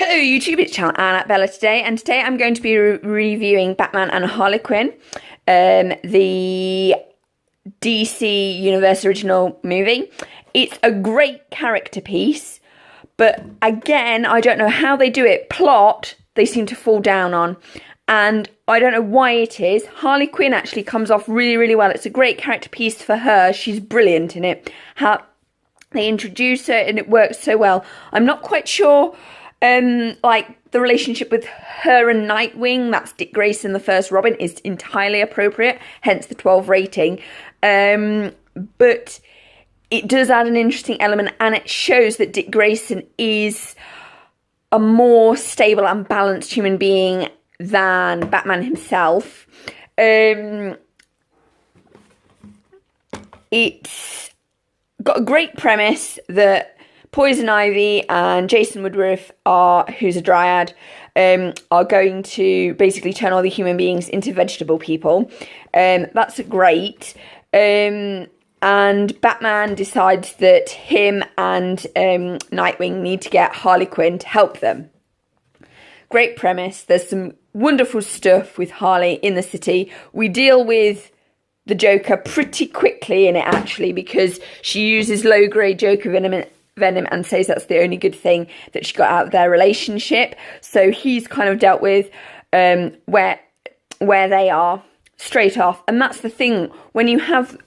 Hello YouTube, it's channel Annabella today, and today I'm going to be reviewing Batman and Harley Quinn, the DC Universe original movie. It's a great character piece, but again, I don't know how they do it. Plot, they seem to fall down on, and I don't know why it is. Harley Quinn actually comes off really, really well. It's a great character piece for her. She's brilliant in it. How they introduce her and it works so well. I'm not quite sure like the relationship with her and Nightwing, that's Dick Grayson, the first Robin, is entirely appropriate, hence the 12 rating. But it does add an interesting element, and it shows that Dick Grayson is a more stable and balanced human being than Batman himself. It's got a great premise that Poison Ivy and Jason Woodruff, who's a dryad, are going to basically turn all the human beings into vegetable people. That's great. And Batman decides that him and Nightwing need to get Harley Quinn to help them. Great premise. There's some wonderful stuff with Harley in the city. We deal with the Joker pretty quickly in it, actually, because she uses low-grade Joker venom and says that's the only good thing that she got out of their relationship. So he's kind of dealt with where they are straight off. And that's the thing, when you have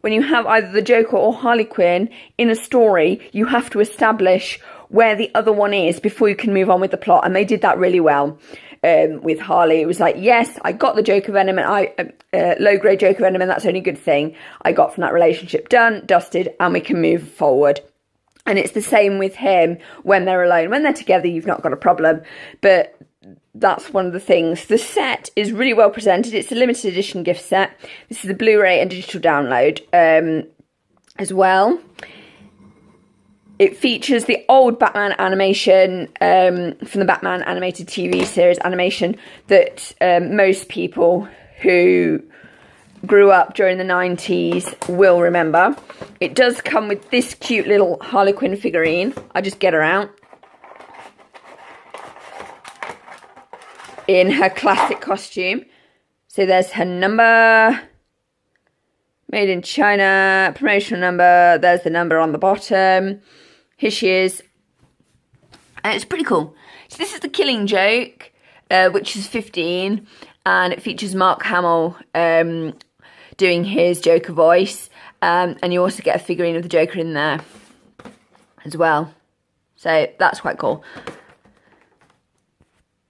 either the Joker or Harley Quinn in a story, you have to establish where the other one is before you can move on with the plot, and they did that really well. With Harley, it was like, yes, I got the Joker venom, and low-grade Joker venom, and that's the only good thing I got from that relationship. Done, dusted, and we can move forward. And it's the same with him when they're alone. When they're together, you've not got a problem. But that's one of the things. The set is really well presented. It's a limited edition gift set. This is a Blu-ray and digital download as well. It features the old Batman animation from the Batman animated TV series animation that most people who grew up during the 90s will remember. It does come with this cute little Harley Quinn figurine. I just get her out in her classic costume. So there's her number, made in China, promotional number. There's the number on the bottom. Here she is. And it's pretty cool. So this is The Killing Joke, which is 15, and it features Mark Hamill doing his Joker voice, and you also get a figurine of the Joker in there as well. So that's quite cool.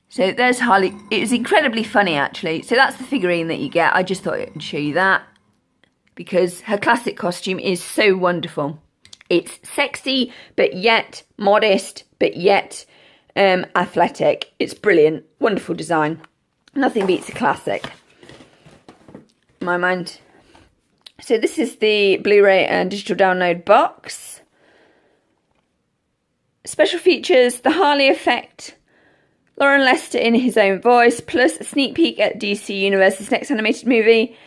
So there's Harley. It was incredibly funny, actually. So that's the figurine that you get. I just thought I'd show you that because her classic costume is so wonderful. It's sexy, but yet modest, but yet athletic. It's brilliant. Wonderful design. Nothing beats a classic, in my mind. So this is the Blu-ray and digital download box. Special features: the Harley effect, Lauren Lester in his own voice, plus a sneak peek at DC Universe's next animated movie,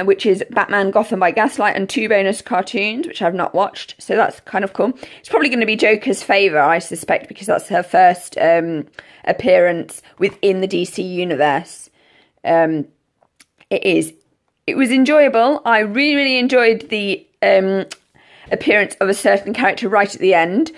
which is Batman Gotham by Gaslight, and 2 bonus cartoons, which I've not watched. So that's kind of cool. It's probably going to be Joker's favour, I suspect, because that's her first appearance within the DC Universe. It was enjoyable. I really, really enjoyed the appearance of a certain character right at the end.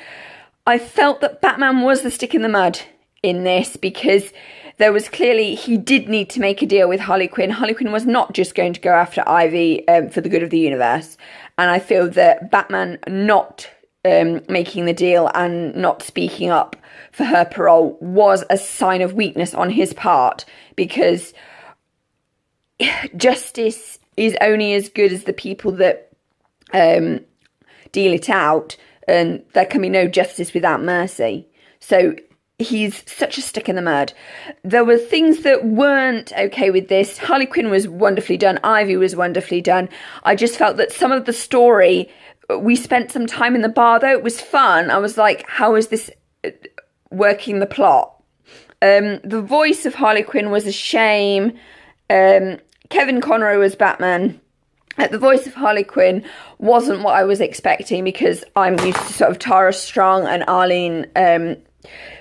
I felt that Batman was the stick in the mud in this because there was clearly, he did need to make a deal with Harley Quinn. Harley Quinn was not just going to go after Ivy for the good of the universe. And I feel that Batman not making the deal and not speaking up for her parole was a sign of weakness on his part, because justice is only as good as the people that deal it out, and there can be no justice without mercy. So he's such a stick in the mud. There were things that weren't okay with this. Harley Quinn was wonderfully done. Ivy was wonderfully done. I just felt that some of the story, we spent some time in the bar, though it was fun. I was like, how is this working the plot? The voice of Harley Quinn was a shame. Kevin Conroy was Batman. The voice of Harley Quinn wasn't what I was expecting, because I'm used to sort of Tara Strong and Arlene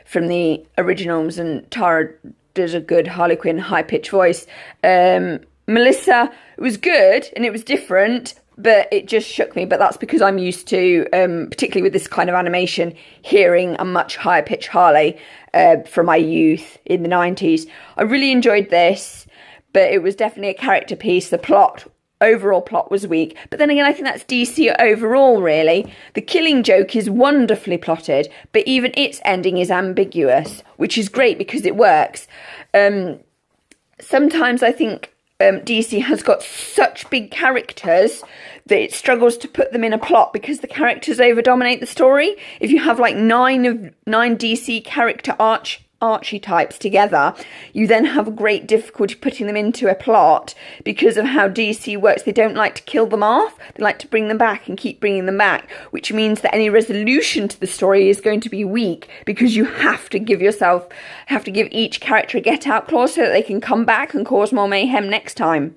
from the originals, and Tara does a good Harley Quinn high-pitched voice. Melissa, it was good and it was different, but it just shook me. But that's because I'm used to, particularly with this kind of animation, hearing a much higher pitch Harley from my youth in the 90s. I really enjoyed this, but it was definitely a character piece. The overall plot was weak. But then again, I think that's DC overall, really. The Killing Joke is wonderfully plotted, but even its ending is ambiguous, which is great because it works. Sometimes I think DC has got such big characters that it struggles to put them in a plot because the characters over-dominate the story. If you have like nine DC character archetypes together, you then have a great difficulty putting them into a plot because of how DC works. They don't like to kill them off. They like to bring them back and keep bringing them back, which means that any resolution to the story is going to be weak because you have to give each character a get out clause so that they can come back and cause more mayhem next time.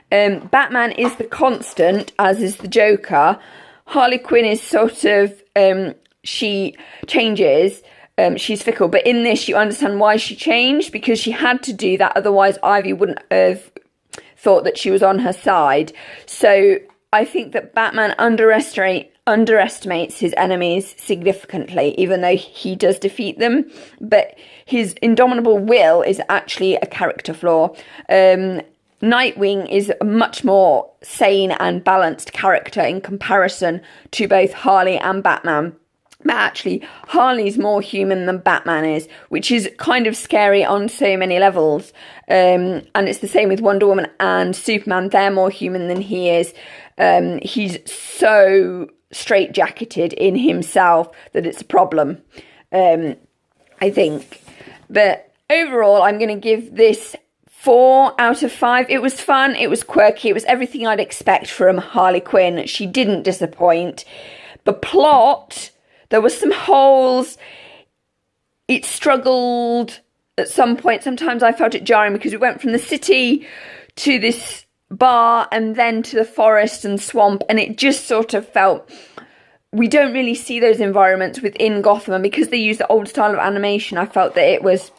Batman is the constant, as is the Joker. Harley Quinn is sort of, she changes. She's fickle, but in this you understand why she changed, because she had to do that, otherwise Ivy wouldn't have thought that she was on her side. So I think that Batman underestimates his enemies significantly, even though he does defeat them, but his indomitable will is actually a character flaw. Nightwing is a much more sane and balanced character in comparison to both Harley and Batman. But actually, Harley's more human than Batman is, which is kind of scary on so many levels. And it's the same with Wonder Woman and Superman. They're more human than he is. He's so straitjacketed in himself that it's a problem, I think. But overall, I'm going to give this 4 out of 5. It was fun. It was quirky. It was everything I'd expect from Harley Quinn. She didn't disappoint. The plot, there were some holes. It struggled at some point. Sometimes I felt it jarring because we went from the city to this bar and then to the forest and swamp, and it just sort of felt, we don't really see those environments within Gotham, and because they use the old style of animation, I felt that it was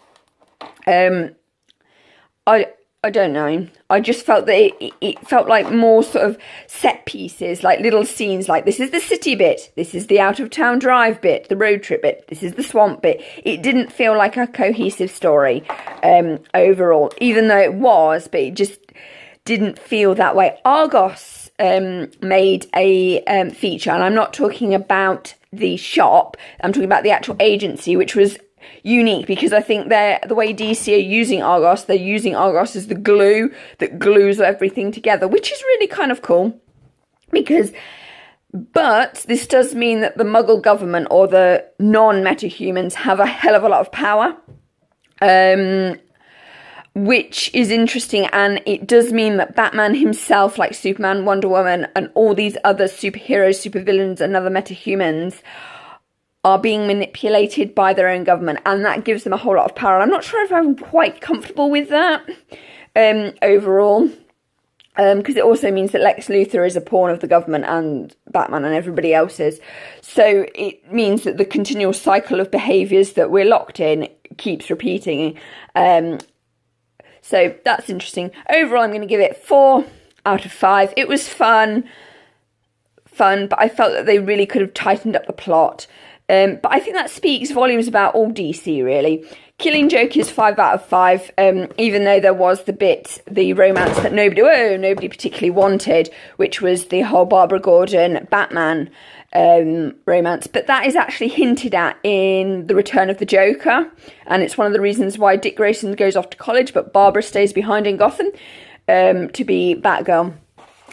I don't know. I just felt that it felt like more sort of set pieces, like little scenes, like this is the city bit, this is the out-of-town drive bit, the road trip bit, this is the swamp bit. It didn't feel like a cohesive story overall, even though it was, but it just didn't feel that way. Argos made a feature, and I'm not talking about the shop, I'm talking about the actual agency, which was unique because I think the way DC are using Argos, they're using Argos as the glue that glues everything together, which is really kind of cool. But this does mean that the Muggle government or the non-metahumans have a hell of a lot of power, which is interesting, and it does mean that Batman himself, like Superman, Wonder Woman, and all these other superheroes, supervillains, and other metahumans are being manipulated by their own government, and that gives them a whole lot of power. And I'm not sure if I'm quite comfortable with that overall, because it also means that Lex Luthor is a pawn of the government and Batman and everybody else is. So it means that the continual cycle of behaviours that we're locked in keeps repeating. So that's interesting. Overall, I'm going to give it 4 out of 5. It was fun, but I felt that they really could have tightened up the plot. But I think that speaks volumes about all DC, really. Killing Joke is 5 out of 5, even though there was the romance that nobody particularly wanted, which was the whole Barbara Gordon Batman romance. But that is actually hinted at in The Return of the Joker, and it's one of the reasons why Dick Grayson goes off to college, but Barbara stays behind in Gotham to be Batgirl.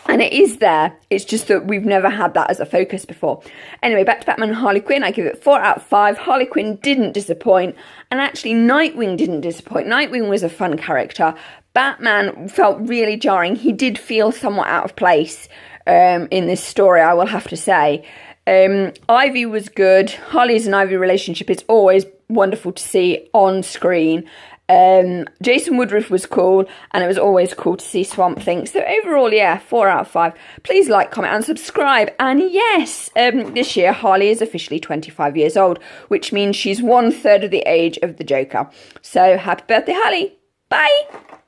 And it is there. It's just that we've never had that as a focus before. Anyway, back to Batman and Harley Quinn. I give it 4 out of 5. Harley Quinn didn't disappoint. And actually, Nightwing didn't disappoint. Nightwing was a fun character. Batman felt really jarring. He did feel somewhat out of place in this story, I will have to say. Ivy was good. Harley's and Ivy relationship is always wonderful to see on screen. Jason Woodruff was cool, and it was always cool to see Swamp Thing. So overall, yeah, 4 out of 5. Please like, comment, and subscribe. And yes, this year Harley is officially 25 years old, which means she's 1/3 of the age of the Joker. So happy birthday, Harley! Bye!